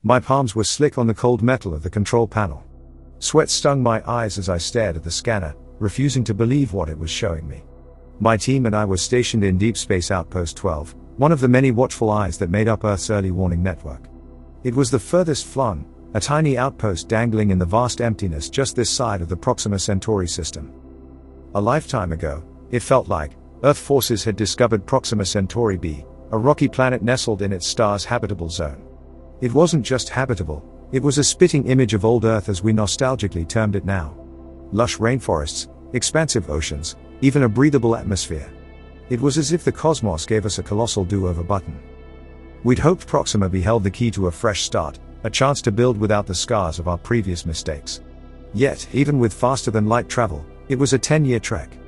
My palms were slick on the cold metal of the control panel. Sweat stung my eyes as I stared at the scanner, refusing to believe what it was showing me. My team and I were stationed in Deep Space Outpost 12, one of the many watchful eyes that made up Earth's early warning network. It was the furthest flung, a tiny outpost dangling in the vast emptiness just this side of the Proxima Centauri system. A lifetime ago, it felt like, Earth forces had discovered Proxima Centauri b, a rocky planet nestled in its star's habitable zone. It wasn't just habitable, it was a spitting image of old Earth as we nostalgically termed it now. Lush rainforests, expansive oceans, even a breathable atmosphere. It was as if the cosmos gave us a colossal do-over button. We'd hoped Proxima b held the key to a fresh start, a chance to build without the scars of our previous mistakes. Yet, even with faster-than-light travel, it was a 10-year trek.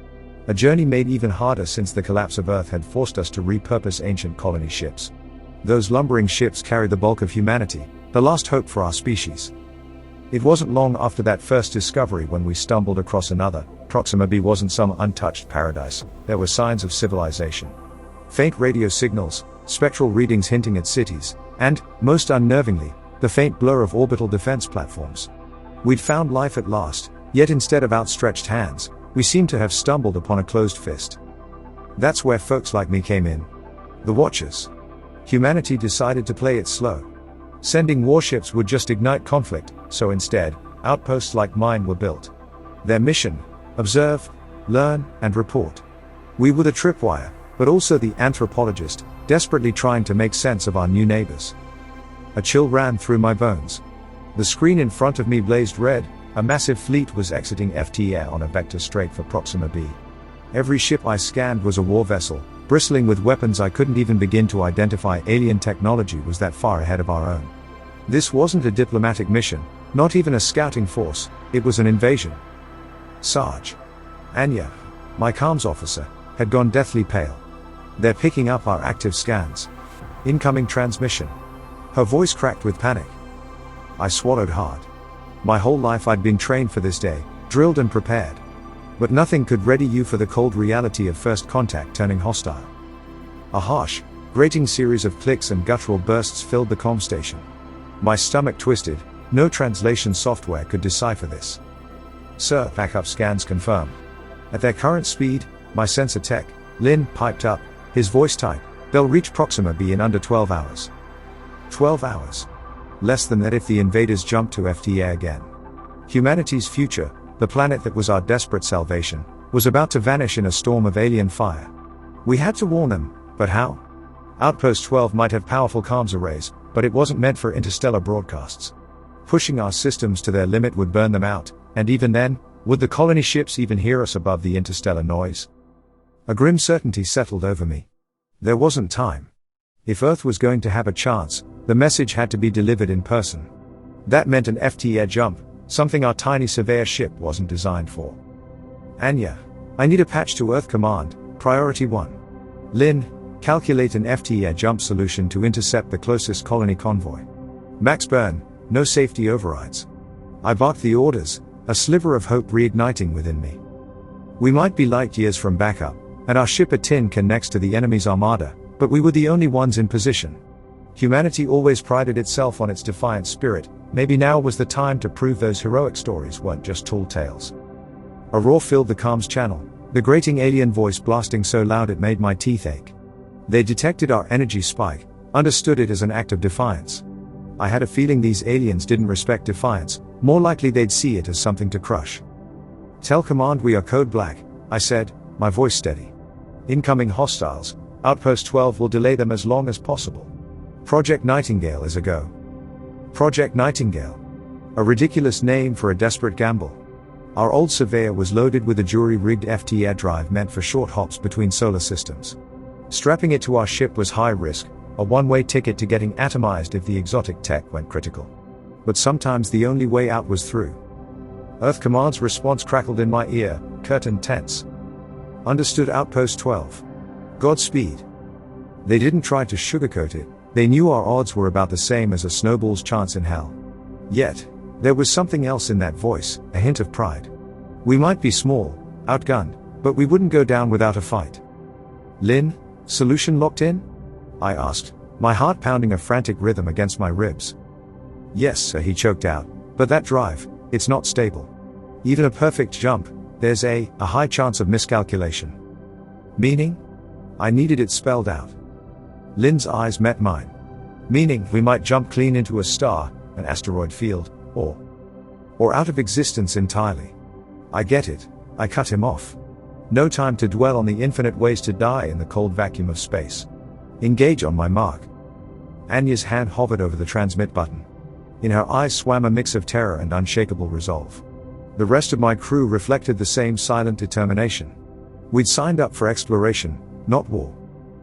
A journey made even harder since the collapse of Earth had forced us to repurpose ancient colony ships. Those lumbering ships carried the bulk of humanity, the last hope for our species. It wasn't long after that first discovery when we stumbled across another. Proxima b wasn't some untouched paradise, there were signs of civilization. Faint radio signals, spectral readings hinting at cities, and, most unnervingly, the faint blur of orbital defense platforms. We'd found life at last, yet instead of outstretched hands, we seemed to have stumbled upon a closed fist. That's where folks like me came in. The Watchers. Humanity decided to play it slow. Sending warships would just ignite conflict, so instead, outposts like mine were built. Their mission: observe, learn, and report. We were the tripwire, but also the anthropologist, desperately trying to make sense of our new neighbors. A chill ran through my bones. The screen in front of me blazed red. A massive fleet was exiting FTA on a vector straight for Proxima b. Every ship I scanned was a war vessel, bristling with weapons I couldn't even begin to identify. Alien technology was that far ahead of our own. This wasn't a diplomatic mission, not even a scouting force, it was an invasion. Sarge. Anya, my comms officer, had gone deathly pale. They're picking up our active scans. Incoming transmission. Her voice cracked with panic. I swallowed hard. My whole life I'd been trained for this day, drilled and prepared. But nothing could ready you for the cold reality of first contact turning hostile. A harsh, grating series of clicks and guttural bursts filled the comm station. My stomach twisted, no translation software could decipher this. Sir, backup scans confirm. At their current speed, my sensor tech, Lin, piped up, his voice tight, they'll reach Proxima b in under 12 hours. 12 hours. Less than that if the invaders jumped to FTA again. Humanity's future, the planet that was our desperate salvation, was about to vanish in a storm of alien fire. We had to warn them, but how? Outpost 12 might have powerful comms arrays, but it wasn't meant for interstellar broadcasts. Pushing our systems to their limit would burn them out, and even then, would the colony ships even hear us above the interstellar noise? A grim certainty settled over me. There wasn't time. If Earth was going to have a chance, the message had to be delivered in person. That meant an FTA jump, something our tiny surveyor ship wasn't designed for. Anya, I need a patch to Earth Command, priority 1. Lin, calculate an FTA jump solution to intercept the closest colony convoy. Max burn, no safety overrides. I barked the orders, a sliver of hope reigniting within me. We might be light years from backup, and our ship a tin can next to the enemy's armada, but we were the only ones in position. Humanity always prided itself on its defiant spirit, maybe now was the time to prove those heroic stories weren't just tall tales. A roar filled the comms channel, the grating alien voice blasting so loud it made my teeth ache. They detected our energy spike, understood it as an act of defiance. I had a feeling these aliens didn't respect defiance, more likely they'd see it as something to crush. Tell command we are code black, I said, my voice steady. Incoming hostiles, Outpost 12 will delay them as long as possible. Project Nightingale is a go. Project Nightingale. A ridiculous name for a desperate gamble. Our old surveyor was loaded with a jury-rigged FTA drive meant for short hops between solar systems. Strapping it to our ship was high risk, a one-way ticket to getting atomized if the exotic tech went critical. But sometimes the only way out was through. Earth Command's response crackled in my ear, curtain tense. Understood Outpost 12. Godspeed. They didn't try to sugarcoat it, they knew our odds were about the same as a snowball's chance in hell. Yet, there was something else in that voice, a hint of pride. We might be small, outgunned, but we wouldn't go down without a fight. Lin, solution locked in? I asked, my heart pounding a frantic rhythm against my ribs. Yes, sir, he choked out, but that drive, it's not stable. Even a perfect jump, there's a high chance of miscalculation. Meaning? I needed it spelled out. Lynn's eyes met mine. Meaning, we might jump clean into a star, an asteroid field, or out of existence entirely. I get it, I cut him off. No time to dwell on the infinite ways to die in the cold vacuum of space. Engage on my mark. Anya's hand hovered over the transmit button. In her eyes swam a mix of terror and unshakable resolve. The rest of my crew reflected the same silent determination. We'd signed up for exploration, not war.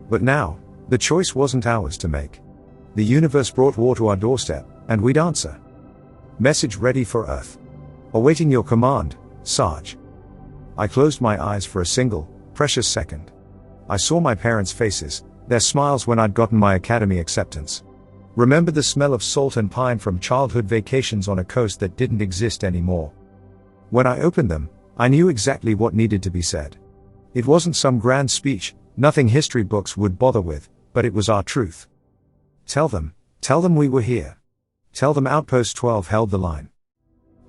But now, the choice wasn't ours to make. The universe brought war to our doorstep, and we'd answer. Message ready for Earth. Awaiting your command, Sarge. I closed my eyes for a single, precious second. I saw my parents' faces, their smiles when I'd gotten my academy acceptance. Remembered the smell of salt and pine from childhood vacations on a coast that didn't exist anymore. When I opened them, I knew exactly what needed to be said. It wasn't some grand speech, nothing history books would bother with, but it was our truth. Tell them we were here. Tell them Outpost 12 held the line.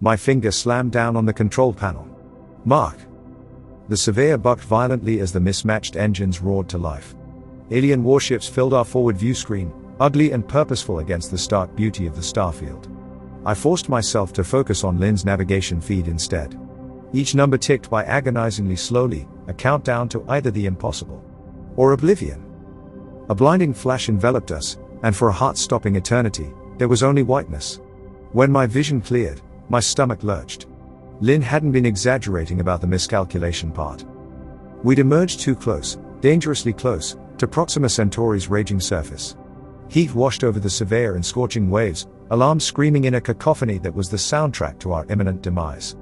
My finger slammed down on the control panel. Mark. The surveyor bucked violently as the mismatched engines roared to life. Alien warships filled our forward view screen, ugly and purposeful against the stark beauty of the starfield. I forced myself to focus on Lynn's navigation feed instead. Each number ticked by agonizingly slowly, a countdown to either the impossible or oblivion. A blinding flash enveloped us, and for a heart-stopping eternity, there was only whiteness. When my vision cleared, my stomach lurched. Lynn hadn't been exaggerating about the miscalculation part. We'd emerged too close, dangerously close, to Proxima Centauri's raging surface. Heat washed over the surveyor in scorching waves, alarms screaming in a cacophony that was the soundtrack to our imminent demise.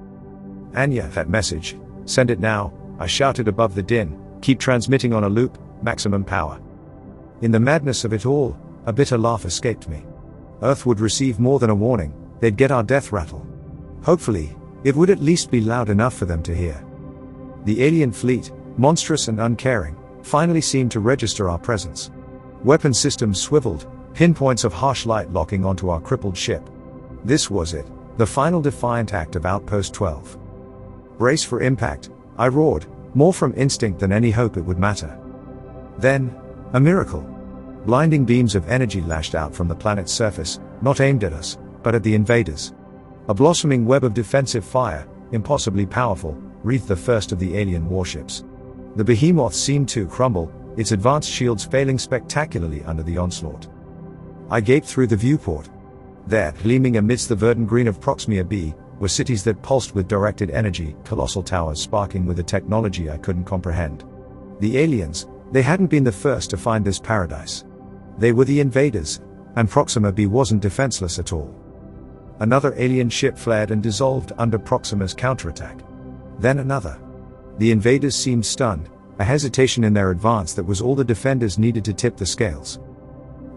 Anya, that message. Send it now, I shouted above the din. Keep transmitting on a loop, maximum power. In the madness of it all, a bitter laugh escaped me. Earth would receive more than a warning, they'd get our death rattle. Hopefully, it would at least be loud enough for them to hear. The alien fleet, monstrous and uncaring, finally seemed to register our presence. Weapon systems swiveled, pinpoints of harsh light locking onto our crippled ship. This was it, the final defiant act of Outpost 12. Brace for impact, I roared, more from instinct than any hope it would matter. Then, a miracle. Blinding beams of energy lashed out from the planet's surface, not aimed at us, but at the invaders. A blossoming web of defensive fire, impossibly powerful, wreathed the first of the alien warships. The behemoth seemed to crumble, its advanced shields failing spectacularly under the onslaught. I gaped through the viewport. There, gleaming amidst the verdant green of Proxima B, were cities that pulsed with directed energy, colossal towers sparking with a technology I couldn't comprehend. The aliens, they hadn't been the first to find this paradise. They were the invaders, and Proxima B wasn't defenseless at all. Another alien ship flared and dissolved under Proxima's counterattack. Then another. The invaders seemed stunned, a hesitation in their advance that was all the defenders needed to tip the scales.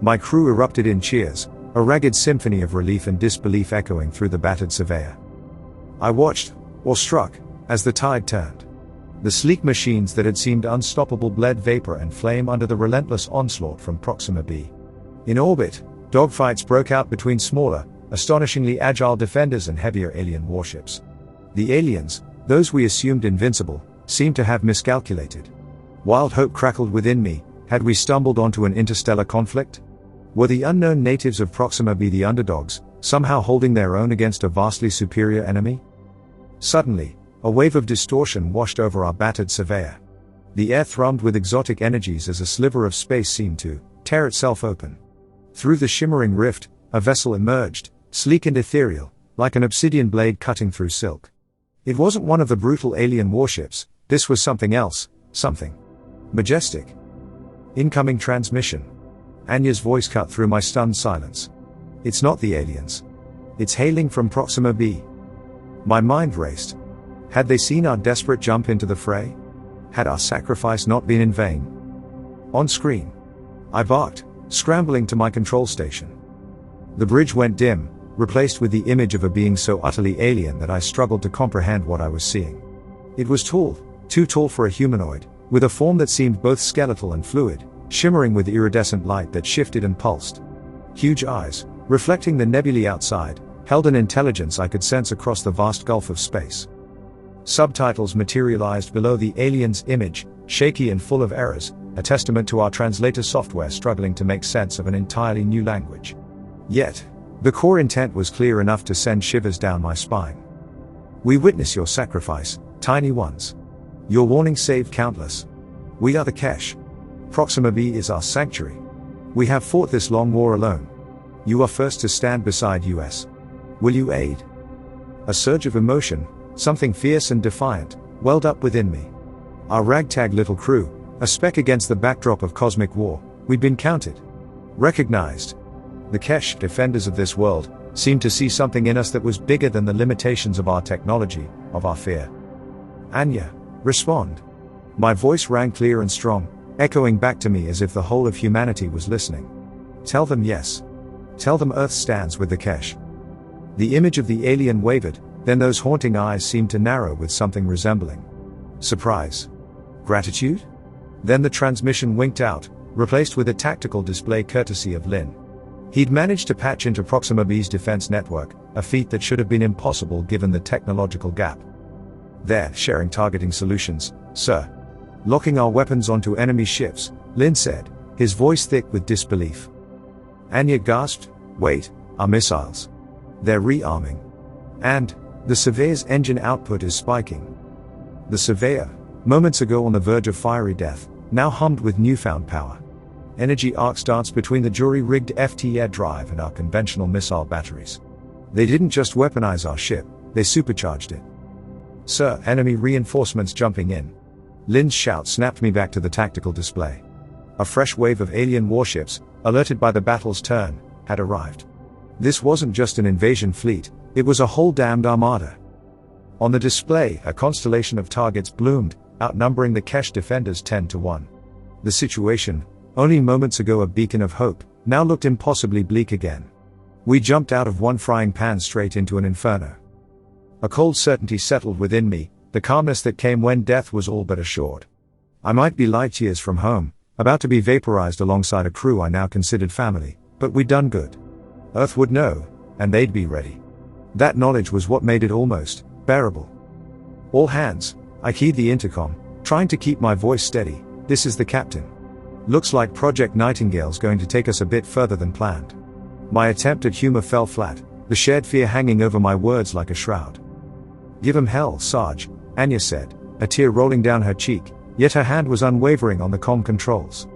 My crew erupted in cheers, a ragged symphony of relief and disbelief echoing through the battered surveyor. I watched, awestruck, as the tide turned. The sleek machines that had seemed unstoppable bled vapor and flame under the relentless onslaught from Proxima B. In orbit, dogfights broke out between smaller, astonishingly agile defenders and heavier alien warships. The aliens, those we assumed invincible, seemed to have miscalculated. Wild hope crackled within me. Had we stumbled onto an interstellar conflict? Were the unknown natives of Proxima B the underdogs, somehow holding their own against a vastly superior enemy? Suddenly, a wave of distortion washed over our battered surveyor. The air thrummed with exotic energies as a sliver of space seemed to tear itself open. Through the shimmering rift, a vessel emerged, sleek and ethereal, like an obsidian blade cutting through silk. It wasn't one of the brutal alien warships, this was something else, something majestic. Incoming transmission. Anya's voice cut through my stunned silence. It's not the aliens. It's hailing from Proxima B. My mind raced. Had they seen our desperate jump into the fray? Had our sacrifice not been in vain? On screen, I barked, scrambling to my control station. The bridge went dim, replaced with the image of a being so utterly alien that I struggled to comprehend what I was seeing. It was tall, too tall for a humanoid, with a form that seemed both skeletal and fluid, shimmering with iridescent light that shifted and pulsed. Huge eyes, reflecting the nebulae outside, held an intelligence I could sense across the vast gulf of space. Subtitles materialized below the alien's image, shaky and full of errors, a testament to our translator software struggling to make sense of an entirely new language. Yet, the core intent was clear enough to send shivers down my spine. We witness your sacrifice, tiny ones. Your warning saved countless. We are the Kesh. Proxima B is our sanctuary. We have fought this long war alone. You are first to stand beside us. Will you aid? A surge of emotion, something fierce and defiant, welled up within me. Our ragtag little crew, a speck against the backdrop of cosmic war, we'd been counted. Recognized. The Kesh, defenders of this world, seemed to see something in us that was bigger than the limitations of our technology, of our fear. Anya, respond. My voice rang clear and strong, echoing back to me as if the whole of humanity was listening. Tell them yes. Tell them Earth stands with the Kesh. The image of the alien wavered, then those haunting eyes seemed to narrow with something resembling surprise. Gratitude? Then the transmission winked out, replaced with a tactical display courtesy of Lin. He'd managed to patch into Proxima B's defense network, a feat that should have been impossible given the technological gap. They're sharing targeting solutions, sir. Locking our weapons onto enemy ships, Lin said, his voice thick with disbelief. Anya gasped, wait, our missiles. They're rearming. And, the Surveyor's engine output is spiking. The Surveyor, moments ago on the verge of fiery death, now hummed with newfound power. Energy arcs danced between the jury-rigged FT air drive and our conventional missile batteries. They didn't just weaponize our ship, they supercharged it. Sir, enemy reinforcements jumping in. Lin's shout snapped me back to the tactical display. A fresh wave of alien warships, alerted by the battle's turn, had arrived. This wasn't just an invasion fleet, it was a whole damned armada. On the display, a constellation of targets bloomed, outnumbering the Kesh defenders 10-1. The situation, only moments ago a beacon of hope, now looked impossibly bleak again. We jumped out of one frying pan straight into an inferno. A cold certainty settled within me, the calmness that came when death was all but assured. I might be light years from home, about to be vaporized alongside a crew I now considered family, but we'd done good. Earth would know, and they'd be ready. That knowledge was what made it almost bearable. All hands, I keyed the intercom, trying to keep my voice steady. This is the captain. Looks like Project Nightingale's going to take us a bit further than planned. My attempt at humor fell flat, the shared fear hanging over my words like a shroud. Give 'em hell, Sarge, Anya said, a tear rolling down her cheek, yet her hand was unwavering on the comm controls.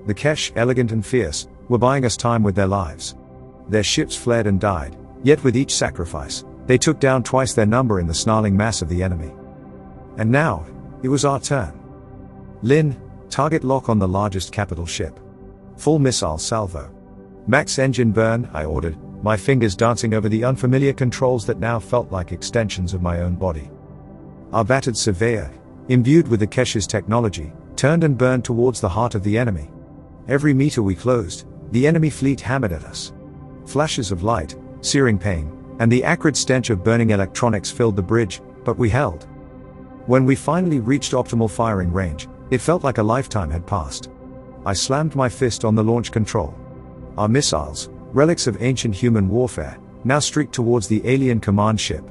The Kesh, elegant and fierce, were buying us time with their lives. Their ships fled and died, yet with each sacrifice, they took down twice their number in the snarling mass of the enemy. And now, it was our turn. Lin, target lock on the largest capital ship. Full missile salvo. Max engine burn, I ordered, my fingers dancing over the unfamiliar controls that now felt like extensions of my own body. Our battered Surveyor, imbued with the Kesh's technology, turned and burned towards the heart of the enemy. Every meter we closed, the enemy fleet hammered at us. Flashes of light, searing pain, and the acrid stench of burning electronics filled the bridge, but we held. When we finally reached optimal firing range, it felt like a lifetime had passed. I slammed my fist on the launch control. Our missiles, relics of ancient human warfare, now streaked towards the alien command ship.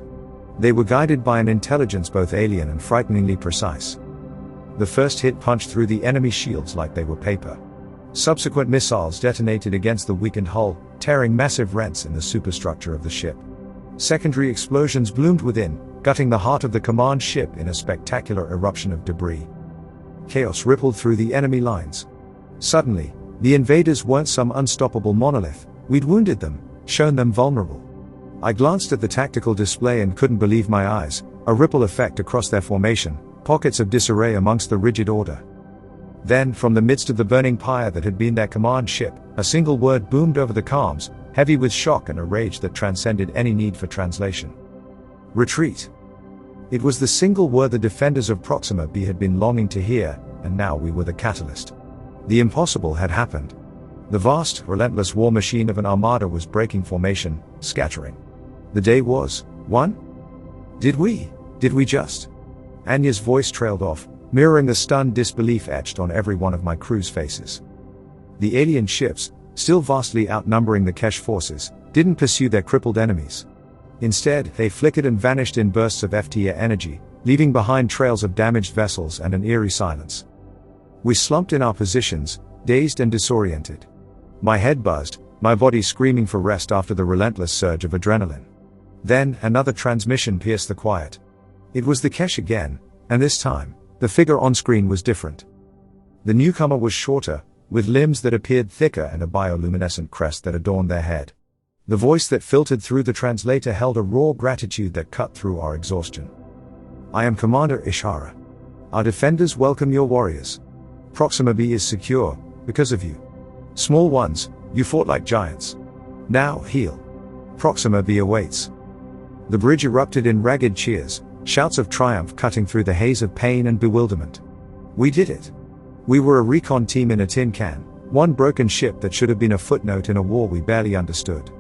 They were guided by an intelligence both alien and frighteningly precise. The first hit punched through the enemy shields like they were paper. Subsequent missiles detonated against the weakened hull, tearing massive rents in the superstructure of the ship. Secondary explosions bloomed within, gutting the heart of the command ship in a spectacular eruption of debris. Chaos rippled through the enemy lines. Suddenly, the invaders weren't some unstoppable monolith, we'd wounded them, shown them vulnerable. I glanced at the tactical display and couldn't believe my eyes, a ripple effect across their formation, pockets of disarray amongst the rigid order. Then, from the midst of the burning pyre that had been their command ship, a single word boomed over the comms, heavy with shock and a rage that transcended any need for translation. Retreat. It was the single word the defenders of Proxima B had been longing to hear, and now we were the catalyst. The impossible had happened. The vast, relentless war machine of an armada was breaking formation, scattering. The day was won? Did we just? Anya's voice trailed off, mirroring the stunned disbelief etched on every one of my crew's faces. The alien ships, still vastly outnumbering the Kesh forces, didn't pursue their crippled enemies. Instead, they flickered and vanished in bursts of FTIA energy, leaving behind trails of damaged vessels and an eerie silence. We slumped in our positions, dazed and disoriented. My head buzzed, my body screaming for rest after the relentless surge of adrenaline. Then, another transmission pierced the quiet. It was the Kesh again, and this time, the figure on screen was different. The newcomer was shorter, with limbs that appeared thicker and a bioluminescent crest that adorned their head. The voice that filtered through the translator held a raw gratitude that cut through our exhaustion. "I am Commander Ishara. Our defenders welcome your warriors. Proxima B is secure, because of you. Small ones, you fought like giants. Now, heal. Proxima B awaits." The bridge erupted in ragged cheers, shouts of triumph cutting through the haze of pain and bewilderment. We did it. We were a recon team in a tin can, one broken ship that should have been a footnote in a war we barely understood.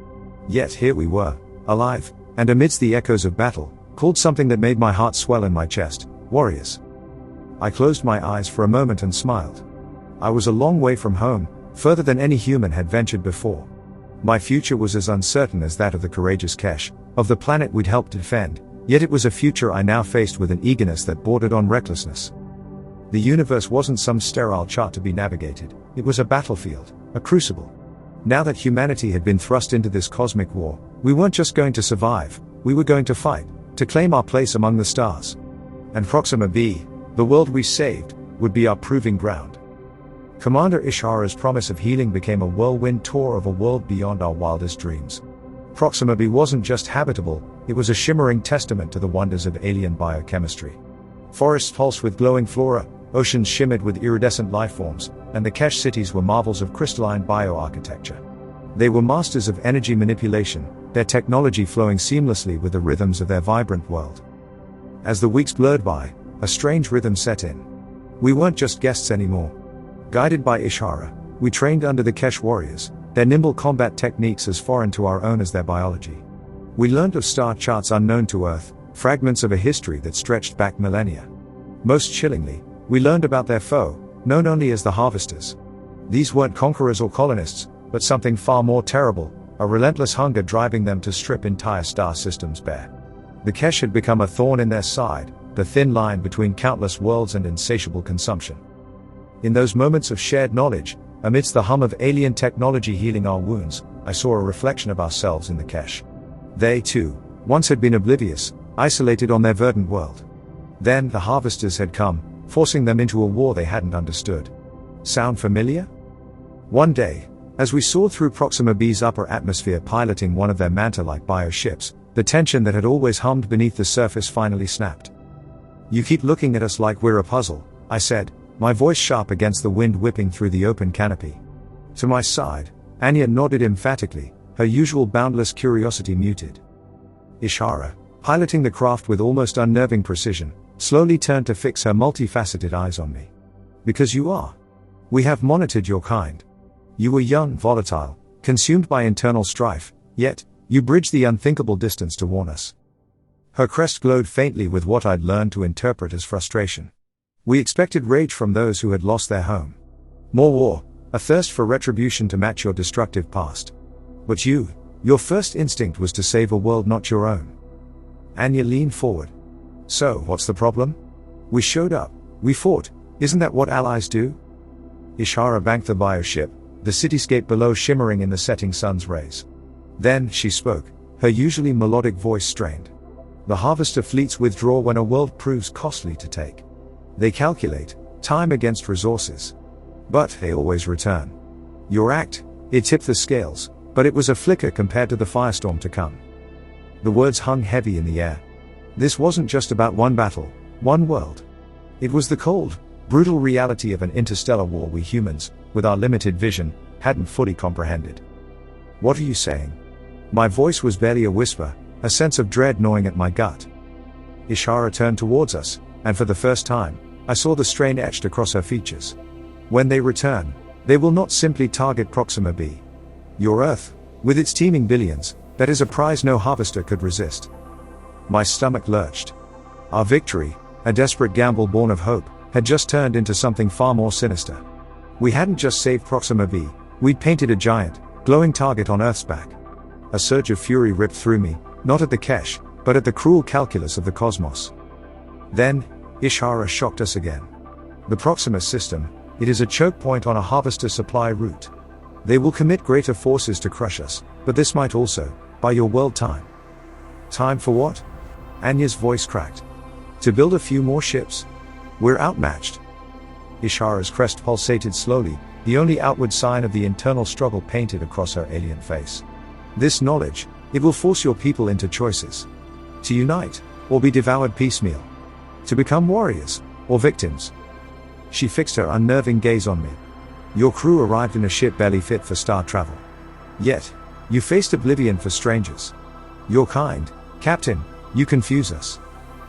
Yet here we were, alive, and amidst the echoes of battle, called something that made my heart swell in my chest: warriors. I closed my eyes for a moment and smiled. I was a long way from home, further than any human had ventured before. My future was as uncertain as that of the courageous Kesh, of the planet we'd helped defend, yet it was a future I now faced with an eagerness that bordered on recklessness. The universe wasn't some sterile chart to be navigated, it was a battlefield, a crucible. Now that humanity had been thrust into this cosmic war, we weren't just going to survive, we were going to fight, to claim our place among the stars. And Proxima B, the world we saved, would be our proving ground. Commander Ishara's promise of healing became a whirlwind tour of a world beyond our wildest dreams. Proxima B wasn't just habitable, it was a shimmering testament to the wonders of alien biochemistry. Forests pulsed with glowing flora, oceans shimmered with iridescent lifeforms, and the Kesh cities were marvels of crystalline bioarchitecture. They were masters of energy manipulation, their technology flowing seamlessly with the rhythms of their vibrant world. As the weeks blurred by, a strange rhythm set in. We weren't just guests anymore. Guided by Ishara, we trained under the Kesh warriors, their nimble combat techniques as foreign to our own as their biology. We learned of star charts unknown to Earth, fragments of a history that stretched back millennia. Most chillingly, we learned about their foe, known only as the Harvesters. These weren't conquerors or colonists, but something far more terrible, a relentless hunger driving them to strip entire star systems bare. The Kesh had become a thorn in their side, the thin line between countless worlds and insatiable consumption. In those moments of shared knowledge, amidst the hum of alien technology healing our wounds, I saw a reflection of ourselves in the Kesh. They, too, once had been oblivious, isolated on their verdant world. Then the Harvesters had come, forcing them into a war they hadn't understood. Sound familiar? One day, as we soared through Proxima B's upper atmosphere piloting one of their manta-like bioships, the tension that had always hummed beneath the surface finally snapped. "You keep looking at us like we're a puzzle," I said, my voice sharp against the wind whipping through the open canopy. To my side, Anya nodded emphatically, her usual boundless curiosity muted. Ishara, piloting the craft with almost unnerving precision, slowly turned to fix her multifaceted eyes on me. "Because you are. We have monitored your kind. You were young, volatile, consumed by internal strife, yet, you bridged the unthinkable distance to warn us." Her crest glowed faintly with what I'd learned to interpret as frustration. We expected rage from those who had lost their home. More war, a thirst for retribution to match your destructive past. But your first instinct was to save a world not your own. Anya leaned forward. "So, what's the problem? We showed up, we fought, isn't that what allies do?" Ishara banked the bioship, the cityscape below shimmering in the setting sun's rays. Then, she spoke, her usually melodic voice strained. "The Harvester fleets withdraw when a world proves costly to take. They calculate time against resources. But they always return. Your act, it tipped the scales, but it was a flicker compared to the firestorm to come." The words hung heavy in the air. This wasn't just about one battle, one world. It was the cold, brutal reality of an interstellar war we humans, with our limited vision, hadn't fully comprehended. "What are you saying?" My voice was barely a whisper, a sense of dread gnawing at my gut. Ishara turned towards us, and for the first time, I saw the strain etched across her features. "When they return, they will not simply target Proxima B. Your Earth, with its teeming billions, that is a prize no harvester could resist." My stomach lurched. Our victory, a desperate gamble born of hope, had just turned into something far more sinister. We hadn't just saved Proxima B, We'd painted a giant, glowing target on Earth's back. A surge of fury ripped through me, not at the Kesh, but at the cruel calculus of the cosmos. Then, Ishara shocked us again. The Proxima system, it is a choke point on a harvester supply route. They will commit greater forces to crush us, but this might also buy your world time. Time for what? Anya's voice cracked. To build a few more ships? We're outmatched. Ishara's crest pulsated slowly, the only outward sign of the internal struggle painted across her alien face. This knowledge, it will force your people into choices. To unite, or be devoured piecemeal. To become warriors, or victims. She fixed her unnerving gaze on me. Your crew arrived in a ship barely fit for star travel. Yet, you faced oblivion for strangers. Your kind, Captain, you confuse us.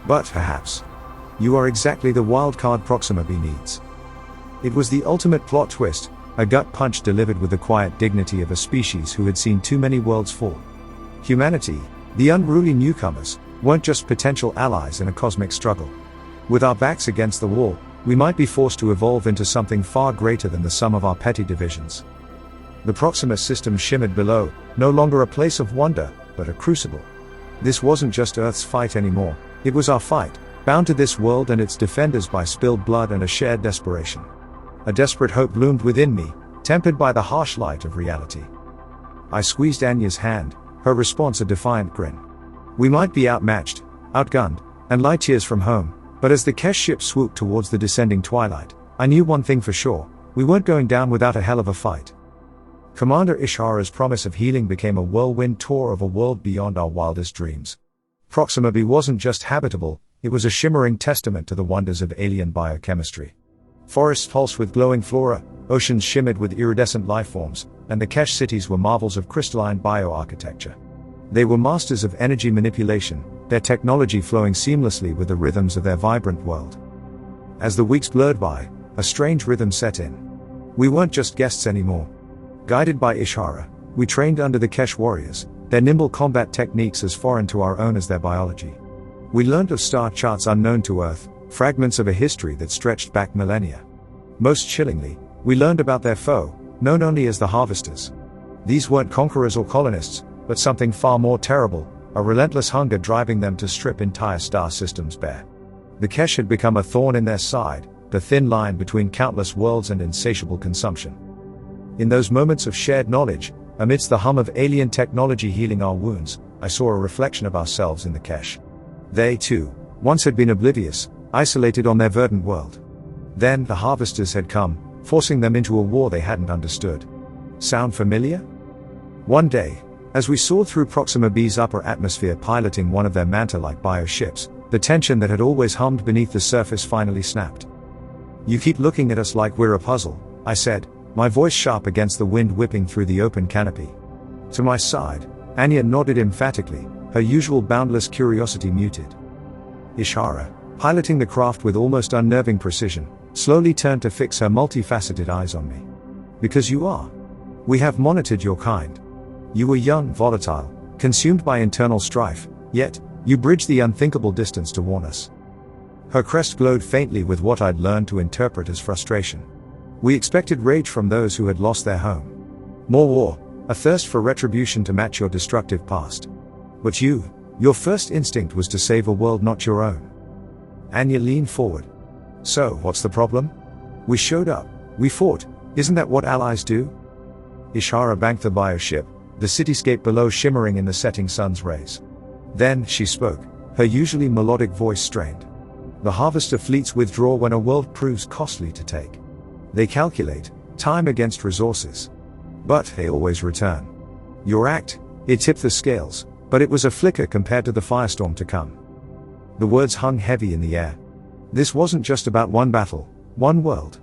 But perhaps, you are exactly the wildcard Proxima B needs. It was the ultimate plot twist, a gut punch delivered with the quiet dignity of a species who had seen too many worlds fall. Humanity, the unruly newcomers, weren't just potential allies in a cosmic struggle. With our backs against the wall, we might be forced to evolve into something far greater than the sum of our petty divisions. The Proxima system shimmered below, no longer a place of wonder, but a crucible. This wasn't just Earth's fight anymore, it was our fight, bound to this world and its defenders by spilled blood and a shared desperation. A desperate hope loomed within me, tempered by the harsh light of reality. I squeezed Anya's hand, her response a defiant grin. We might be outmatched, outgunned, and light years from home, but as the Kesh ship swooped towards the descending twilight, I knew one thing for sure, we weren't going down without a hell of a fight. Commander Ishara's promise of healing became a whirlwind tour of a world beyond our wildest dreams. Proxima B wasn't just habitable, it was a shimmering testament to the wonders of alien biochemistry. Forests pulsed with glowing flora, oceans shimmered with iridescent lifeforms, and the Kesh cities were marvels of crystalline bioarchitecture. They were masters of energy manipulation, their technology flowing seamlessly with the rhythms of their vibrant world. As the weeks blurred by, a strange rhythm set in. We weren't just guests anymore. Guided by Ishara, we trained under the Kesh warriors, their nimble combat techniques as foreign to our own as their biology. We learned of star charts unknown to Earth, fragments of a history that stretched back millennia. Most chillingly, we learned about their foe, known only as the Harvesters. These weren't conquerors or colonists, but something far more terrible, a relentless hunger driving them to strip entire star systems bare. The Kesh had become a thorn in their side, the thin line between countless worlds and insatiable consumption. In those moments of shared knowledge, amidst the hum of alien technology healing our wounds, I saw a reflection of ourselves in the Kesh. They, too, once had been oblivious, isolated on their verdant world. Then the Harvesters had come, forcing them into a war they hadn't understood. Sound familiar? One day, as we soared through Proxima B's upper atmosphere piloting one of their Manta-like bioships, the tension that had always hummed beneath the surface finally snapped. You keep looking at us like we're a puzzle, I said, my voice sharp against the wind whipping through the open canopy. To my side, Anya nodded emphatically, her usual boundless curiosity muted. Ishara, piloting the craft with almost unnerving precision, slowly turned to fix her multifaceted eyes on me. Because you are. We have monitored your kind. You were young, volatile, consumed by internal strife, yet, you bridged the unthinkable distance to warn us. Her crest glowed faintly with what I'd learned to interpret as frustration. We expected rage from those who had lost their home. More war, a thirst for retribution to match your destructive past. But your first instinct was to save a world not your own. Anya leaned forward. So, what's the problem? We showed up, we fought, isn't that what allies do? Ishara banked the bioship, the cityscape below shimmering in the setting sun's rays. Then, she spoke, her usually melodic voice strained. The Harvester fleets withdraw when a world proves costly to take. They calculate time against resources. But they always return. Your act, it tipped the scales, but it was a flicker compared to the firestorm to come. The words hung heavy in the air. This wasn't just about one battle, one world.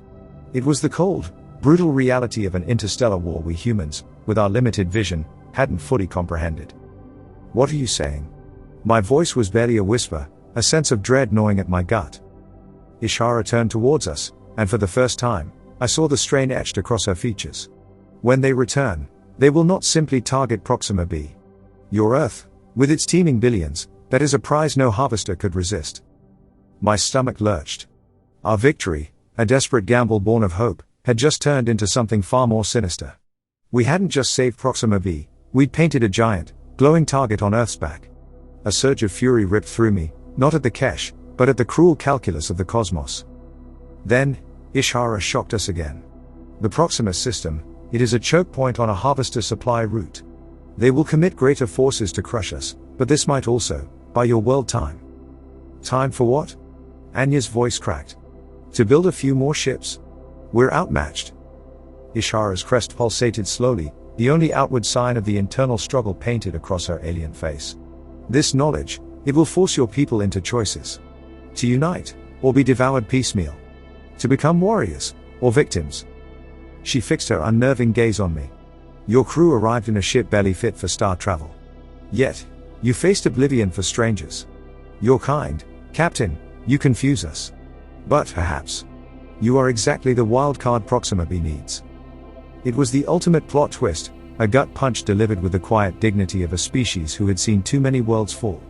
It was the cold, brutal reality of an interstellar war we humans, with our limited vision, hadn't fully comprehended. What are you saying? My voice was barely a whisper, a sense of dread gnawing at my gut. Ishara turned towards us, and for the first time, I saw the strain etched across her features. When they return, they will not simply target Proxima B. Your Earth, with its teeming billions, that is a prize no harvester could resist. My stomach lurched. Our victory, a desperate gamble born of hope, had just turned into something far more sinister. We hadn't just saved Proxima B, we'd painted a giant, glowing target on Earth's back. A surge of fury ripped through me, not at the cache, but at the cruel calculus of the cosmos. Then, Ishara shocked us again. The Proxima system, it is a choke point on a harvester supply route. They will commit greater forces to crush us, but this might also, buy your world time. Time for what? Anya's voice cracked. To build a few more ships? We're outmatched. Ishara's crest pulsated slowly, the only outward sign of the internal struggle painted across her alien face. This knowledge, it will force your people into choices. To unite, or be devoured piecemeal. To become warriors, or victims. She fixed her unnerving gaze on me. Your crew arrived in a ship barely fit for star travel. Yet, you faced oblivion for strangers. Your kind, Captain, you confuse us. But perhaps, you are exactly the wildcard Proxima B needs. It was the ultimate plot twist, a gut punch delivered with the quiet dignity of a species who had seen too many worlds fall.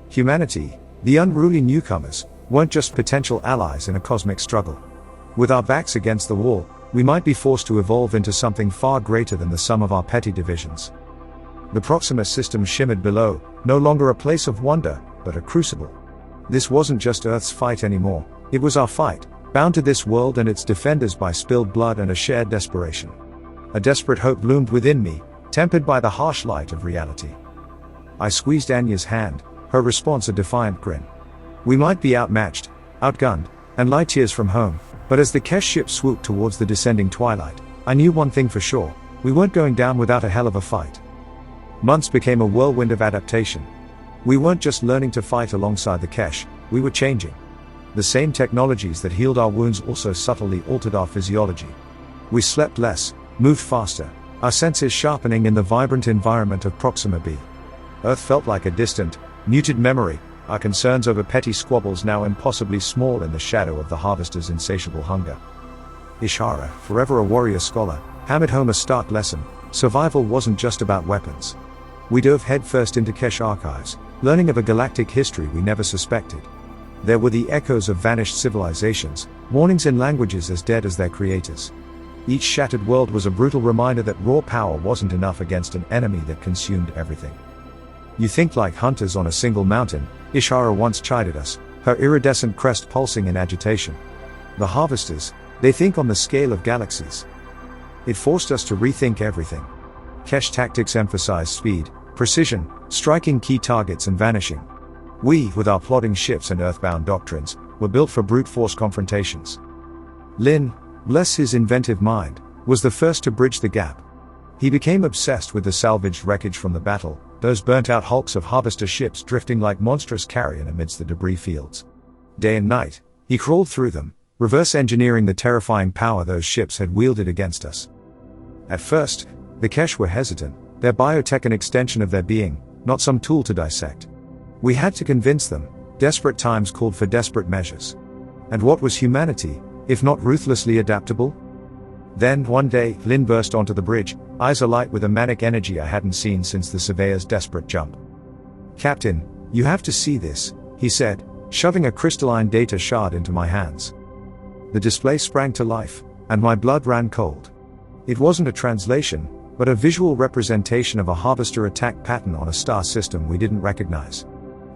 Humanity, the unruly newcomers, weren't just potential allies in a cosmic struggle. With our backs against the wall, we might be forced to evolve into something far greater than the sum of our petty divisions. The Proxima system shimmered below, no longer a place of wonder, but a crucible. This wasn't just Earth's fight anymore, it was our fight, bound to this world and its defenders by spilled blood and a shared desperation. A desperate hope loomed within me, tempered by the harsh light of reality. I squeezed Anya's hand, her response a defiant grin. We might be outmatched, outgunned, and light years from home, but as the Kesh ship swooped towards the descending twilight, I knew one thing for sure, we weren't going down without a hell of a fight. Months became a whirlwind of adaptation. We weren't just learning to fight alongside the Kesh, we were changing. The same technologies that healed our wounds also subtly altered our physiology. We slept less, moved faster, our senses sharpening in the vibrant environment of Proxima B. Earth felt like a distant, muted memory, our concerns over petty squabbles now impossibly small in the shadow of the harvester's insatiable hunger. Ishara, forever a warrior scholar, hammered home a stark lesson: survival wasn't just about weapons. We dove headfirst into Kesh archives, learning of a galactic history we never suspected. There were the echoes of vanished civilizations, warnings in languages as dead as their creators. Each shattered world was a brutal reminder that raw power wasn't enough against an enemy that consumed everything. You think like hunters on a single mountain, Ishara once chided us, her iridescent crest pulsing in agitation. The harvesters, they think on the scale of galaxies. It forced us to rethink everything. Kesh tactics emphasized speed, precision, striking key targets and vanishing. We, with our plodding ships and earthbound doctrines, were built for brute force confrontations. Lin, bless his inventive mind, was the first to bridge the gap. He became obsessed with the salvaged wreckage from the battle, those burnt-out hulks of harvester ships drifting like monstrous carrion amidst the debris fields. Day and night, he crawled through them, reverse engineering the terrifying power those ships had wielded against us. At first, the Kesh were hesitant, their biotech an extension of their being, not some tool to dissect. We had to convince them, desperate times called for desperate measures. And what was humanity, if not ruthlessly adaptable? Then, one day, Lin burst onto the bridge, eyes alight with a manic energy I hadn't seen since the surveyor's desperate jump. "Captain, you have to see this," he said, shoving a crystalline data shard into my hands. The display sprang to life, and my blood ran cold. It wasn't a translation, but a visual representation of a harvester attack pattern on a star system we didn't recognize.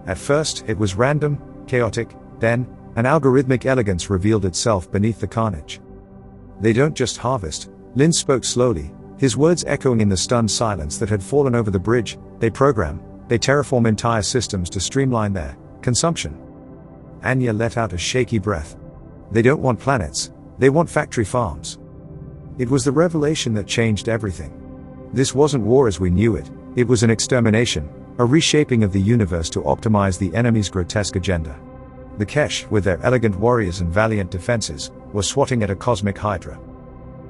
At first, it was random, chaotic, then, an algorithmic elegance revealed itself beneath the carnage. "They don't just harvest," Lin spoke slowly, his words echoing in the stunned silence that had fallen over the bridge. "They program, they terraform entire systems to streamline their consumption." Anya let out a shaky breath. "They don't want planets, they want factory farms." It was the revelation that changed everything. This wasn't war as we knew it, it was an extermination, a reshaping of the universe to optimize the enemy's grotesque agenda. The Kesh, with their elegant warriors and valiant defenses, were swatting at a cosmic hydra.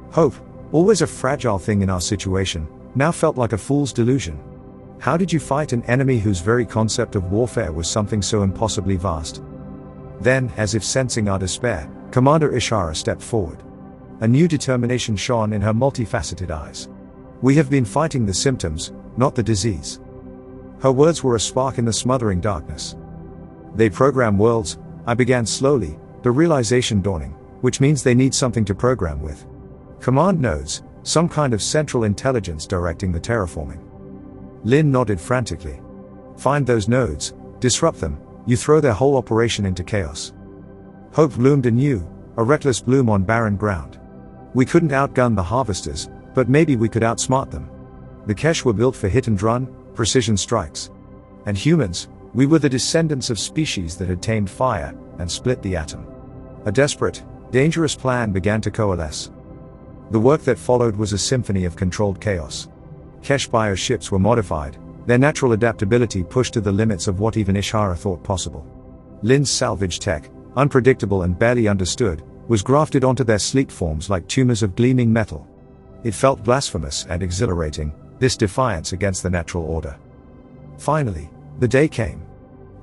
Hope, always a fragile thing in our situation, now felt like a fool's delusion. How did you fight an enemy whose very concept of warfare was something so impossibly vast? Then, as if sensing our despair, Commander Ishara stepped forward. A new determination shone in her multifaceted eyes. "We have been fighting the symptoms, not the disease." Her words were a spark in the smothering darkness. "They program worlds," I began slowly, the realization dawning, "which means they need something to program with. Command nodes, Some kind of central intelligence directing the terraforming. Lin nodded frantically. Find those nodes, disrupt them, you throw their whole operation into chaos. Hope bloomed anew, a reckless bloom on barren ground. We couldn't outgun the harvesters, but maybe we could outsmart them. The Kesh were built for hit and run, precision strikes. And humans, we were the descendants of species that had tamed fire and split the atom. A desperate, dangerous plan began to coalesce. The work that followed was a symphony of controlled chaos. Kesh bioships were modified, their natural adaptability pushed to the limits of what even Ishara thought possible. Lin's salvage tech, unpredictable and barely understood, was grafted onto their sleek forms like tumors of gleaming metal. It felt blasphemous and exhilarating, this defiance against the natural order. Finally, the day came.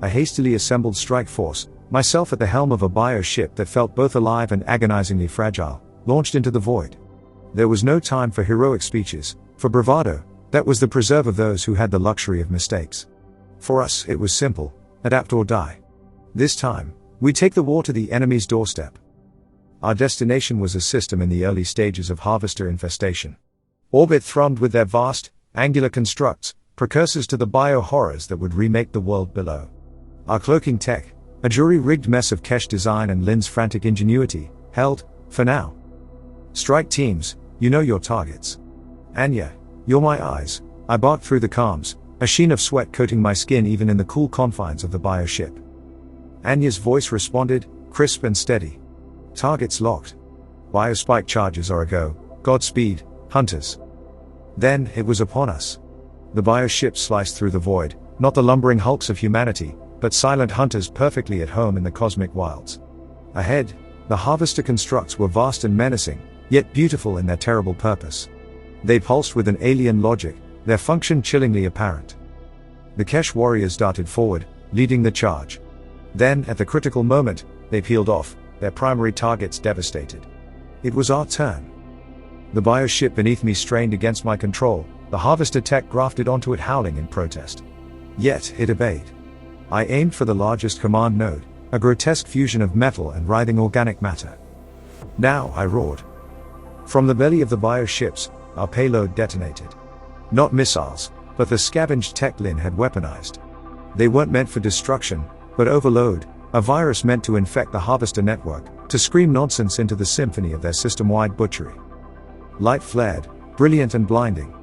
A hastily assembled strike force, myself at the helm of a bioship that felt both alive and agonizingly fragile, launched into the void. There was no time for heroic speeches, for bravado, that was the preserve of those who had the luxury of mistakes. For us, it was simple, adapt or die. This time, we take the war to the enemy's doorstep. Our destination was a system in the early stages of harvester infestation. Orbit thrummed with their vast, angular constructs, precursors to the bio-horrors that would remake the world below. Our cloaking tech, a jury-rigged mess of Kesh design and Lin's frantic ingenuity, held, for now. Strike teams, you know your targets. Anya, you're my eyes, I barked through the comms, a sheen of sweat coating my skin even in the cool confines of the bioship. Anya's voice responded, crisp and steady. Targets locked. Biospike charges are a go, Godspeed, hunters. Then, it was upon us. The bioship sliced through the void, not the lumbering hulks of humanity, but silent hunters perfectly at home in the cosmic wilds. Ahead, the harvester constructs were vast and menacing, yet beautiful in their terrible purpose. They pulsed with an alien logic, their function chillingly apparent. The Kesh warriors darted forward, leading the charge. Then, at the critical moment, they peeled off, their primary targets devastated. It was our turn. The bioship beneath me strained against my control, the harvester tech grafted onto it howling in protest. Yet, it obeyed. I aimed for the largest command node, a grotesque fusion of metal and writhing organic matter. Now, I roared. From the belly of the bioships, our payload detonated. Not missiles, but the scavenged tech Lin had weaponized. They weren't meant for destruction, but overload, a virus meant to infect the harvester network, to scream nonsense into the symphony of their system-wide butchery. Light flared, brilliant and blinding.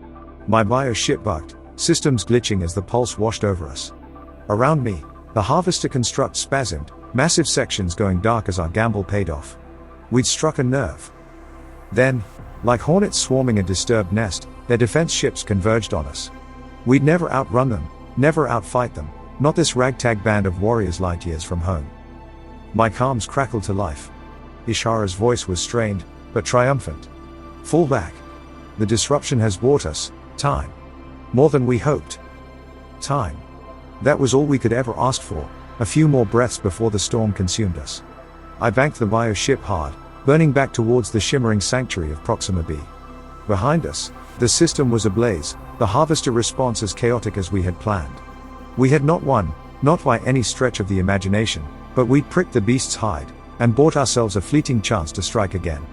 My bioship bucked, systems glitching as the pulse washed over us. Around me, the harvester construct spasmed, massive sections going dark as our gamble paid off. We'd struck a nerve. Then, like hornets swarming a disturbed nest, their defense ships converged on us. We'd never outrun them, never outfight them, not this ragtag band of warriors light years from home. My comms crackled to life. Ishara's voice was strained, but triumphant. Fall back. The disruption has brought us time. More than we hoped. Time. That was all we could ever ask for, a few more breaths before the storm consumed us. I banked the bioship hard, burning back towards the shimmering sanctuary of Proxima B. Behind us, the system was ablaze, the harvester response as chaotic as we had planned. We had not won, not by any stretch of the imagination, but we'd pricked the beast's hide, and bought ourselves a fleeting chance to strike again.